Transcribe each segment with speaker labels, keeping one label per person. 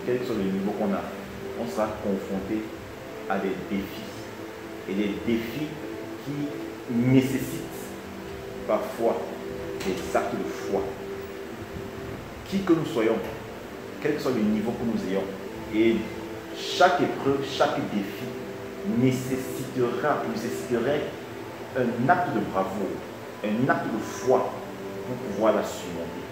Speaker 1: quel que soit le niveau qu'on a, on sera confronté à des défis. Et des défis qui nécessitent parfois des actes de foi. Qui que nous soyons, quel que soit le niveau que nous ayons, et chaque épreuve, chaque défi nécessiterait un acte de bravoure, un acte de foi pour pouvoir la surmonter.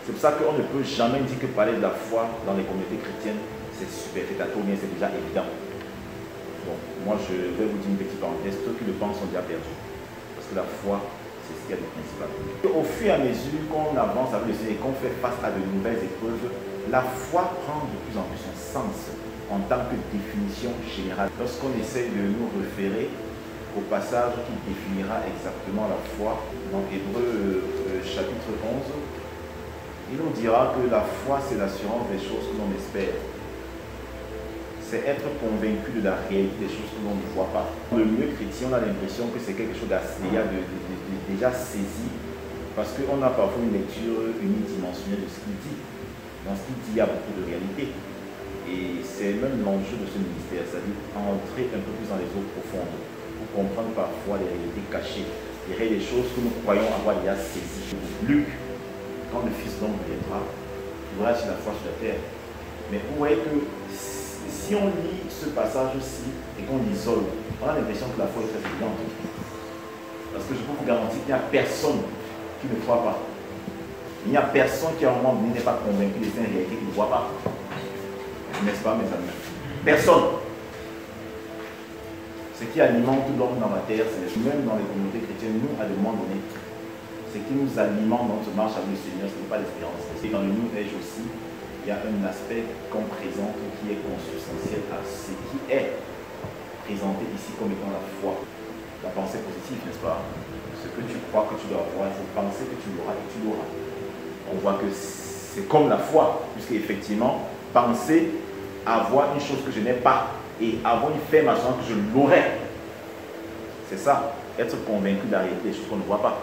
Speaker 1: C'est pour ça qu'on ne peut jamais dire que parler de la foi dans les communautés chrétiennes, c'est superfétatoire, mais c'est déjà évident. Bon, moi je vais vous dire une petite parenthèse, ceux qui le pensent sont déjà perdus. Parce que la foi, c'est ce qu'il y a de principal. Au fur et à mesure qu'on avance avec le Seigneur et qu'on fait face à de nouvelles épreuves, la foi prend de plus en plus son sens en tant que définition générale. Lorsqu'on essaie de nous référer au passage qui définira exactement la foi, dans Hébreux chapitre 11, il nous dira que la foi, c'est l'assurance des choses que l'on espère. C'est être convaincu de la réalité des choses que l'on ne voit pas. Le milieu chrétien, on a l'impression que c'est quelque chose déjà saisi, parce qu'on a parfois une lecture unidimensionnelle de ce qu'il dit. Dans ce qu'il dit, il y a beaucoup de réalité. Et c'est même l'enjeu de ce ministère, c'est-à-dire entrer un peu plus dans les eaux profondes, pour comprendre parfois les réalités cachées, les choses que nous croyons avoir déjà saisies. Luc, quand le Fils d'homme viendra, il verra sur la foi sur la terre. Mais vous voyez que si on lit ce passage-ci et qu'on l'isole, on a l'impression que la foi est très évidente. Parce que je peux vous garantir qu'il n'y a personne qui ne croit pas. Il n'y a personne qui à un moment donné n'est pas convaincu des réalités qu'il ne voit pas. N'est-ce pas, mes amis? Personne. Ce qui alimente l'homme dans la terre, c'est même dans les communautés chrétiennes, nous, à un moment donné, ce qui nous alimente dans notre marche avec le Seigneur, ce n'est pas l'espérance. Et dans le New Age aussi, il y a un aspect qu'on présente qui est consubstantiel à ce qui est présenté ici comme étant la foi. La pensée positive, n'est-ce pas? Ce que tu crois que tu dois avoir, il faut penser que tu l'auras et tu l'auras. On voit que c'est comme la foi, puisque effectivement, penser avoir une chose que je n'ai pas et avoir une ferme assurance que je l'aurai. C'est ça, être convaincu de la réalité des choses qu'on ne voit pas.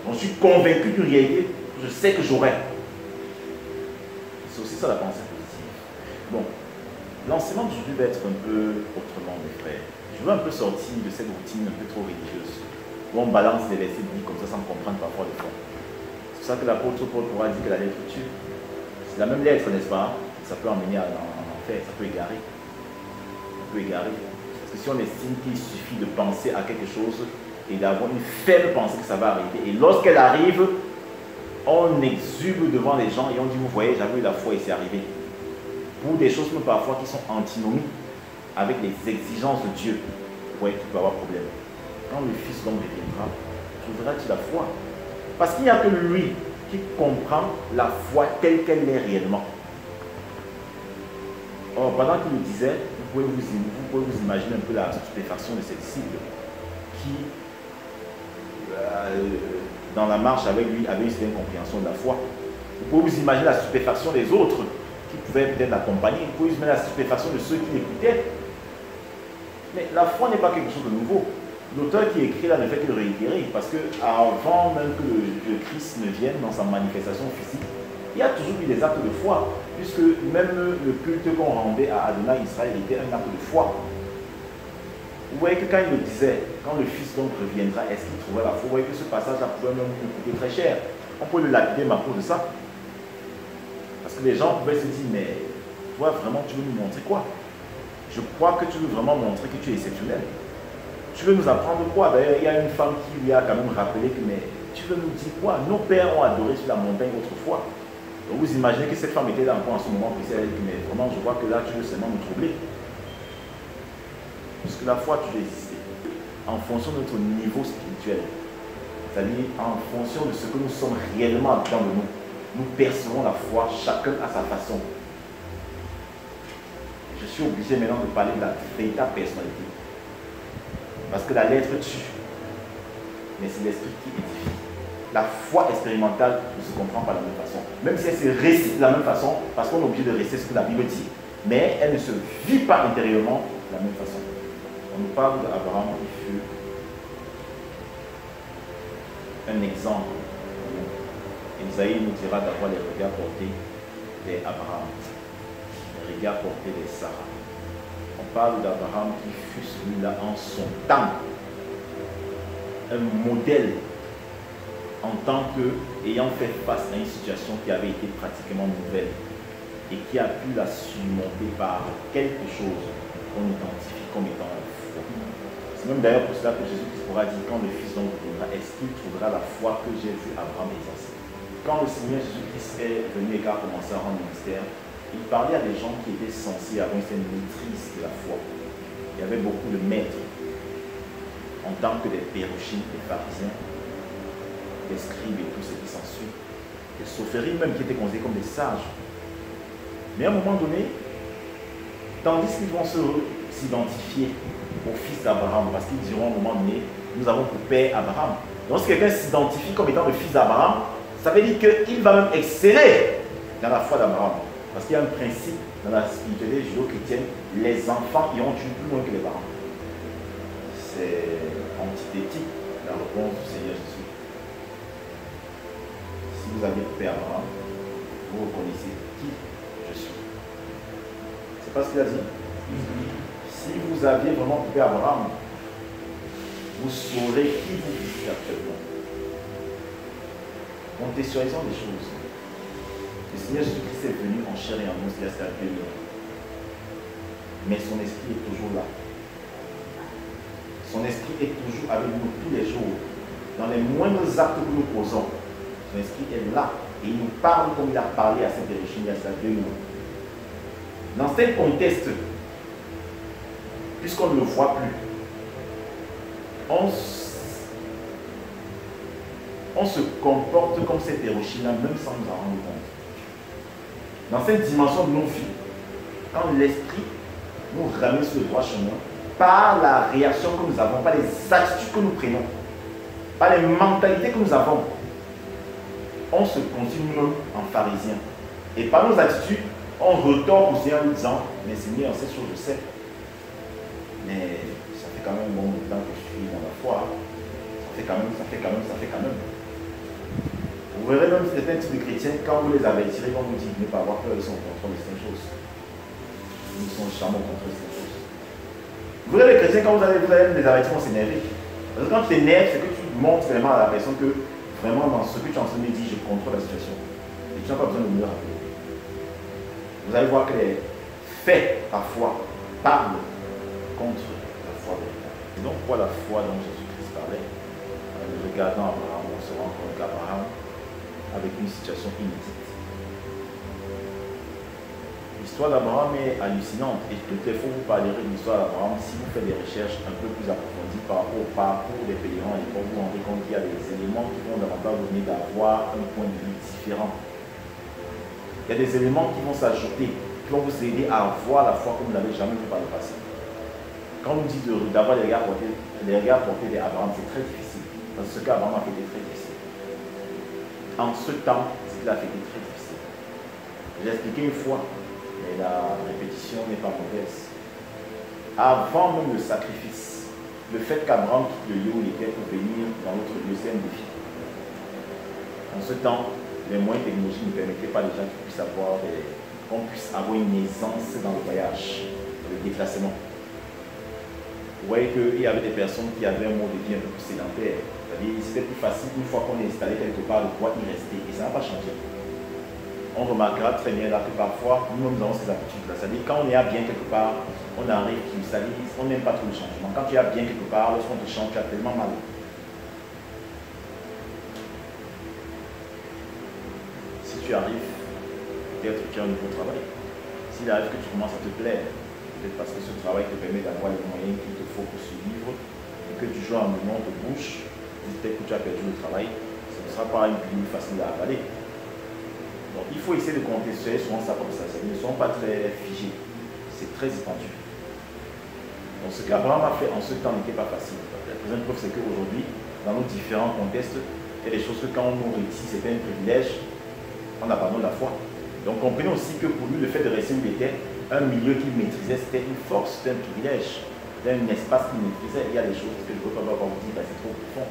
Speaker 1: Donc, je suis convaincu d'une réalité, je sais que j'aurai. C'est aussi ça la pensée positive. Bon, l'enseignement d'aujourd'hui va être un peu autrement, mes frères. Je veux un peu sortir de cette routine un peu trop religieuse, où on balance des versets bibliques comme ça sans comprendre parfois le fond. C'est pour ça que l'apôtre Paul pourra dire que la lettre tue. C'est la même lettre, n'est-ce pas? Ça peut emmener en enfer, ça peut égarer. Ça peut égarer. Parce que si on estime qu'il suffit de penser à quelque chose et d'avoir une faible pensée que ça va arriver, et lorsqu'elle arrive, on exube devant les gens et on dit, vous voyez, j'avais eu la foi et c'est arrivé. Pour des choses même parfois qui sont antinomiques avec les exigences de Dieu, vous voyez qu'il peut y avoir problème. Quand le Fils d'homme reviendra, trouveras-tu la foi? Parce qu'il n'y a que lui qui comprend la foi telle qu'elle est réellement. Or, pendant qu'il le disait, vous pouvez vous imaginer un peu la stupéfaction de ses disciples qui, dans la marche avec lui, avaient une certaine compréhension de la foi. Vous pouvez vous imaginer la stupéfaction des autres qui pouvaient peut-être l'accompagner. Vous pouvez vous imaginer la stupéfaction de ceux qui l'écoutaient. Mais la foi n'est pas quelque chose de nouveau. L'auteur qui écrit là ne fait que le réitérer, parce que avant même que le Christ ne vienne dans sa manifestation physique, il y a toujours eu des actes de foi, puisque même le culte qu'on rendait à Adonai Israël était un acte de foi. Vous voyez que quand il le disait, quand le Fils donc reviendra, est-ce qu'il trouverait la foi? Vous voyez que ce passage-là pouvait même nous coûter très cher. On peut le lapider à cause de ça. Parce que les gens pouvaient se dire, mais toi vraiment tu veux nous montrer quoi? Je crois que tu veux vraiment montrer que tu es exceptionnel. Tu veux nous apprendre quoi? D'ailleurs, il y a une femme qui lui a quand même rappelé que, mais tu veux nous dire quoi? Nos pères ont adoré sur la montagne autrefois. Donc vous imaginez que cette femme était là encore en ce moment précis, elle dit, mais vraiment je vois que là tu veux seulement nous troubler. Parce que la foi, tu dois exister en fonction de notre niveau spirituel. C'est-à-dire en fonction de ce que nous sommes réellement dedans de nous. Nous percevons la foi, chacun à sa façon. Je suis obligé maintenant de parler de la véritable personnalité. Parce que la lettre tue, mais c'est l'esprit qui édifie. La foi expérimentale ne se comprend pas de la même façon. Même si elle se récite de la même façon, parce qu'on est obligé de réciter ce que la Bible dit. Mais elle ne se vit pas intérieurement de la même façon. On nous parle d'Abraham qui fut un exemple. Isaïe nous dira d'avoir les regards portés vers Abraham. Les regards portés vers Sarah. On parle d'Abraham qui fut celui-là en son temps. Un modèle en tant qu'ayant fait face à une situation qui avait été pratiquement nouvelle et qui a pu la surmonter par quelque chose qu'on identifie comme étant la foi. C'est même d'ailleurs pour cela que Jésus pourra dire quand le Fils d'homme viendra, est-ce qu'il trouvera la foi que j'ai vue Abraham exercer? Quand le Seigneur Jésus-Christ est venu et qu'a commencé à rendre ministère, il parlait à des gens qui étaient censés avoir une certaine maîtrise de la foi. Il y avait beaucoup de maîtres en tant que des péruchines, des pharisiens, des scribes et tout ce qui s'ensuit, des sophéries même qui étaient considérés comme des sages. Mais à un moment donné, tandis qu'ils vont s'identifier au fils d'Abraham, parce qu'ils diront à un moment donné, nous avons pour père Abraham. Donc si quelqu'un s'identifie comme étant le fils d'Abraham, ça veut dire qu'il va même exceller dans la foi d'Abraham. Parce qu'il y a un principe dans la spiritualité judéo-chrétienne, les enfants iront plus loin que les parents. C'est antithétique la réponse du Seigneur Jésus. Si vous avez le père Abraham, vous reconnaissez qui je suis. C'est pas ce qu'il a dit. Si vous aviez vraiment coupé Abraham, vous saurez qui vous visitez actuellement. Contextualisons les choses. Le Seigneur Jésus-Christ est venu en chair et en os il y a 2000 ans. Mais son esprit est toujours là. Son esprit est toujours avec nous tous les jours. Dans les moindres actes que nous posons, son esprit est là. Et il nous parle comme il a parlé à Saint-Péréchine il y a 2000 ans. Dans ce contexte, puisqu'on ne le voit plus, on se comporte comme cette Hiroshima même sans nous en rendre compte. Dans cette dimension de nos vies, quand l'esprit nous ramène sur le droit chemin, par la réaction que nous avons, par les attitudes que nous prenons, par les mentalités que nous avons, on se continue nous en pharisien. Et par nos attitudes, on retombe au Seigneur en nous disant, mais Seigneur, cette chose je sais. Mais ça fait quand même un bon bout de temps que je suis dans la foi. Ça fait quand même. Vous verrez même certains types de chrétiens, quand vous les avertirez, quand vous dites ne pas avoir peur, ils sont au contrôle de ces choses. Ils sont jamais au contrôle de ces choses. Vous verrez les chrétiens, quand vous avez des avertissements, s'énerver. Parce que quand tu t'énerves, c'est que tu montres vraiment à la personne que vraiment dans ce que tu es en train de dire, je contrôle la situation. Et tu n'as pas besoin de me le rappeler. Vous allez voir que les faits, parfois, parlent contre la foi véritable. Et donc, quoi la foi dont Jésus-Christ parlait? En regardant Abraham, on se rend compte qu'Abraham, avec une situation inédite. L'histoire d'Abraham est hallucinante et toutes les fois vous parlerez de l'histoire d'Abraham, si vous faites des recherches un peu plus approfondies par rapport au parcours des pèlerins, et vous vous rendez compte qu'il y a des éléments qui vont davantage vous venir d'avoir un point de vue différent. Il y a des éléments qui vont s'ajouter, qui vont vous aider à voir la foi comme vous ne l'avez jamais vu par le passé. Quand on dit d'avoir les regards portés vers Abraham, c'est très difficile. Parce que ce qu'Abraham a fait était très difficile. En ce temps, ce qu'il a fait était très difficile. J'ai expliqué une fois, mais la répétition n'est pas mauvaise. Avant même le sacrifice, le fait qu'Abraham quitte le lieu où il était pour venir dans notre lieu, c'est un défi. En ce temps, les moyens technologiques ne permettaient pas déjà qu'on puisse avoir une aisance dans le voyage, dans le déplacement. Vous voyez qu'il y avait des personnes qui avaient un mode de vie un peu plus sédentaire. C'est-à-dire c'était plus facile une fois qu'on est installé quelque part de pouvoir y rester. Et ça n'a pas changé. On remarquera très bien là que parfois, nous avons ces habitudes-là. C'est-à-dire quand on est à bien quelque part, on arrive, on n'aime pas trop le changement. Quand tu es à bien quelque part, lorsqu'on te change, tu as tellement mal. Si tu arrives, peut-être que tu as un nouveau travail. S'il arrive que tu commences à te plaire, peut-être parce que ce travail te permet d'avoir les moyens qu'il te faut pour survivre, et que du jour à un moment de bouche, peut-être que tu as perdu le travail, ce ne sera pas une pilule facile à avaler. Donc il faut essayer de contextualiser souvent ça comme ça. Ils ne sont pas très figés. C'est très étendu. Donc ce qu'Abraham a fait en ce temps n'était pas facile. La deuxième preuve, c'est qu'aujourd'hui, dans nos différents contextes, il y a des choses que quand on nous réussit, c'était un privilège, on abandonne la foi. Donc comprenez aussi que pour lui, le fait de rester où il était, un milieu qu'il maîtrisait, c'était une force, c'était un privilège, c'était un espace qu'il maîtrisait. Il y a des choses que je ne peux pas vous dire, c'est trop profond.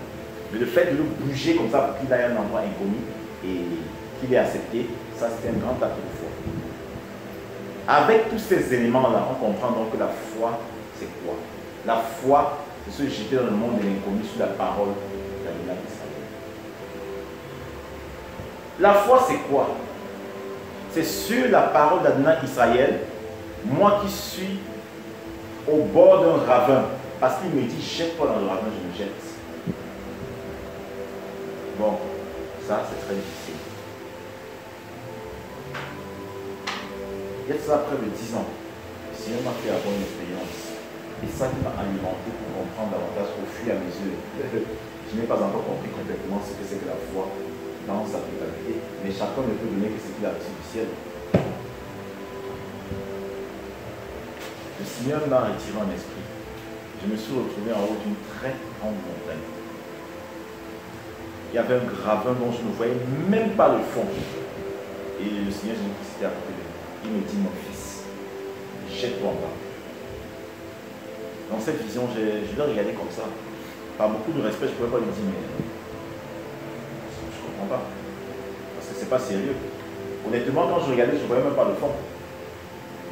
Speaker 1: Mais le fait de le bouger comme ça pour qu'il aille à un endroit inconnu et qu'il ait accepté, ça c'était un grand acte de foi. Avec tous ces éléments-là, on comprend donc que la foi, c'est quoi? La foi, c'est se jeter dans le monde de l'inconnu sur la parole d'Adonai Israël. La foi, c'est quoi? C'est sur la parole d'Adonai Israël, moi qui suis au bord d'un ravin, parce qu'il me dit, jette-toi dans le ravin, je me jette. Bon, ça c'est très difficile. Il y a ça près de 10 ans. Le Seigneur m'a fait avoir une expérience. Et ça qui m'a alimenté pour comprendre davantage au fur et à mesure. Je n'ai pas encore compris complètement ce que c'est que la foi dans sa totalité. Mais chacun ne peut donner que ce qu'il a reçu du ciel. Le Seigneur m'a retiré en esprit. Je me suis retrouvé en haut d'une très grande montagne. Il y avait un ravin dont je ne voyais même pas le fond. Et le Seigneur Jésus-Christ était à côté de moi. Il me dit, mon fils, jette-toi en bas. Dans cette vision, je l'ai regardé comme ça. Par beaucoup de respect, je ne pouvais pas lui dire, mais je ne comprends pas. Parce que ce n'est pas sérieux. Honnêtement, quand je regardais, je ne voyais même pas le fond.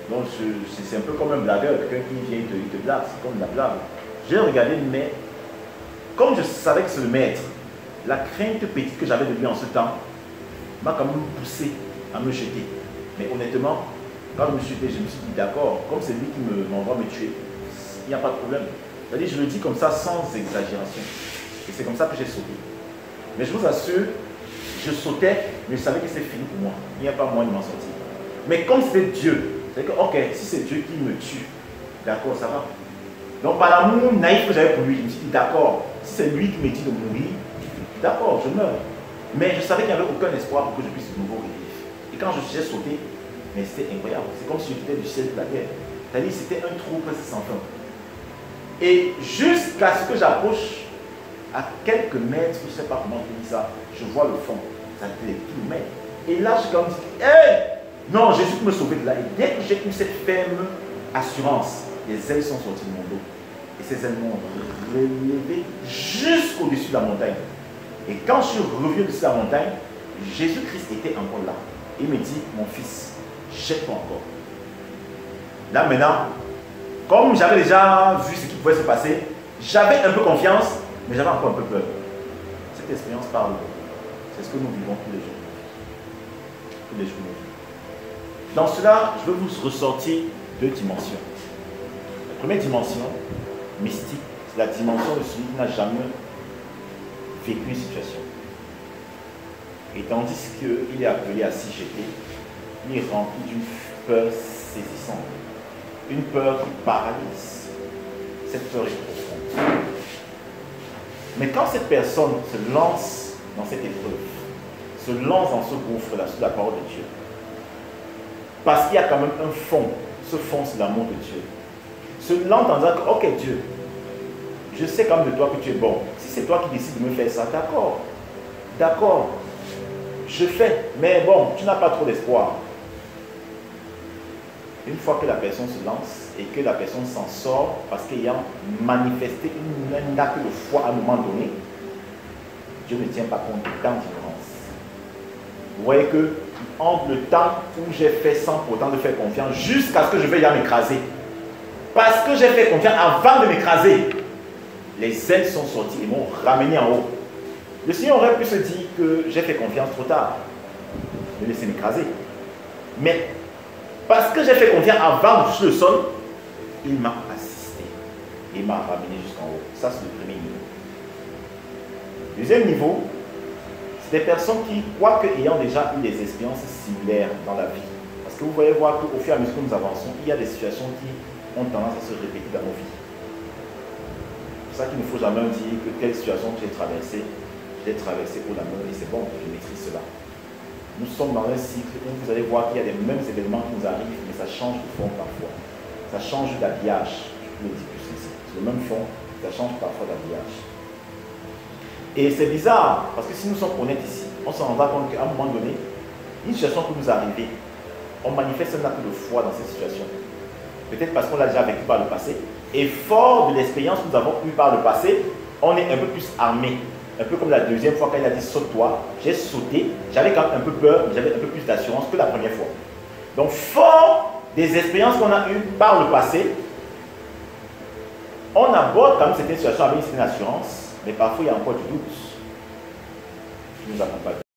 Speaker 1: Donc c'est un peu comme un blagueur, quelqu'un qui vient, il te blague, c'est comme de la blague. J'ai regardé, mais comme je savais que c'est le maître, la crainte petite que j'avais de lui en ce temps m'a quand même poussé à me jeter. Mais honnêtement, quand je me suis dit, d'accord, comme c'est lui qui m'envoie me tuer, il n'y a pas de problème. C'est-à-dire, je le dis comme ça sans exagération. Et c'est comme ça que j'ai sauté. Mais je vous assure, je sautais, mais je savais que c'est fini pour moi. Il n'y a pas moyen de m'en sortir. Mais comme c'était Dieu, c'est que, ok, si c'est Dieu qui me tue, d'accord, ça va. Donc, par l'amour naïf que j'avais pour lui, je me suis dit, d'accord, si c'est lui qui me dit de mourir, d'accord, je meurs. Mais je savais qu'il n'y avait aucun espoir pour que je puisse de nouveau revivre. Et quand j'ai sauté, mais c'était incroyable. C'est comme si je quittais du ciel de la terre. C'est-à-dire, c'était un trou presque sans fin. Et jusqu'à ce que j'approche, à quelques mètres, je ne sais pas comment on dit ça, je vois le fond. Ça était tout mètres. Et là, je suis comme dit, hey! Non, Jésus peut me sauver de là. Et dès que j'ai eu cette ferme assurance, les ailes sont sorties de mon dos. Et ces ailes m'ont relevé jusqu'au-dessus de la montagne. Et quand je suis revenu de la montagne, Jésus-Christ était encore là. Il me dit, mon fils, jette-toi encore. Là maintenant, comme j'avais déjà vu ce qui pouvait se passer, j'avais un peu confiance, mais j'avais encore un peu peur. Cette expérience parle. C'est ce que nous vivons tous les jours. Tous les jours. Dans cela, je veux vous ressortir deux dimensions. La première dimension, mystique, c'est la dimension de celui qui n'a jamais vécu une situation. Et tandis qu'il est appelé à s'y jeter, il est rempli d'une peur saisissante. Une peur qui paralyse. Cette peur est profonde. Mais quand cette personne se lance dans cette épreuve, se lance dans ce gouffre-là, sous la parole de Dieu, parce qu'il y a quand même un fond, ce fond c'est l'amour de Dieu, se lance en disant que, ok Dieu, je sais quand même de toi que tu es bon. Si c'est toi qui décides de me faire ça, d'accord, d'accord, je fais, mais bon, tu n'as pas trop d'espoir. Une fois que la personne se lance et que la personne s'en sort parce qu'il a manifesté un acte de foi à un moment donné, Dieu ne tient pas compte du temps d'ignorance. Vous voyez que entre le temps où j'ai fait sans pourtant de faire confiance jusqu'à ce que je veuille m'écraser, parce que j'ai fait confiance avant de m'écraser, les ailes sont sorties et m'ont ramené en haut. Le Seigneur aurait pu se dire que j'ai fait confiance trop tard, me laisser m'écraser. Mais parce que j'ai fait confiance avant de toucher le sol, il m'a assisté. Il m'a ramené jusqu'en haut. Ça, c'est le premier niveau. Deuxième niveau, c'est des personnes qui, quoique ayant déjà eu des expériences similaires dans la vie, parce que vous voyez voir qu'au fur et à mesure que nous avançons, il y a des situations qui ont tendance à se répéter dans nos vies. C'est pour ça qu'il ne faut jamais dire que telle situation que j'ai traversée, je l'ai traversée pour la même et c'est bon, je maîtrise cela. Nous sommes dans un cycle où vous allez voir qu'il y a les mêmes événements qui nous arrivent, mais ça change de fond parfois. Ça change d'habillage, je peux le dire plus ainsi. C'est le même fond, ça change parfois d'habillage. Et c'est bizarre, parce que si nous sommes honnêtes ici, on se rendra compte qu'à un moment donné, une situation peut nous arriver, on manifeste un acte de foi dans cette situation. Peut-être parce qu'on l'a déjà vécu par le passé, et fort de l'expérience que nous avons eue par le passé, on est un peu plus armé. Un peu comme la deuxième fois quand il a dit saute-toi, j'ai sauté, j'avais quand même un peu peur, mais j'avais un peu plus d'assurance que la première fois. Donc fort des expériences qu'on a eues par le passé, on aborde quand même certaines situations avec une certaine assurance, mais parfois il y a encore du doute qui nous accompagne.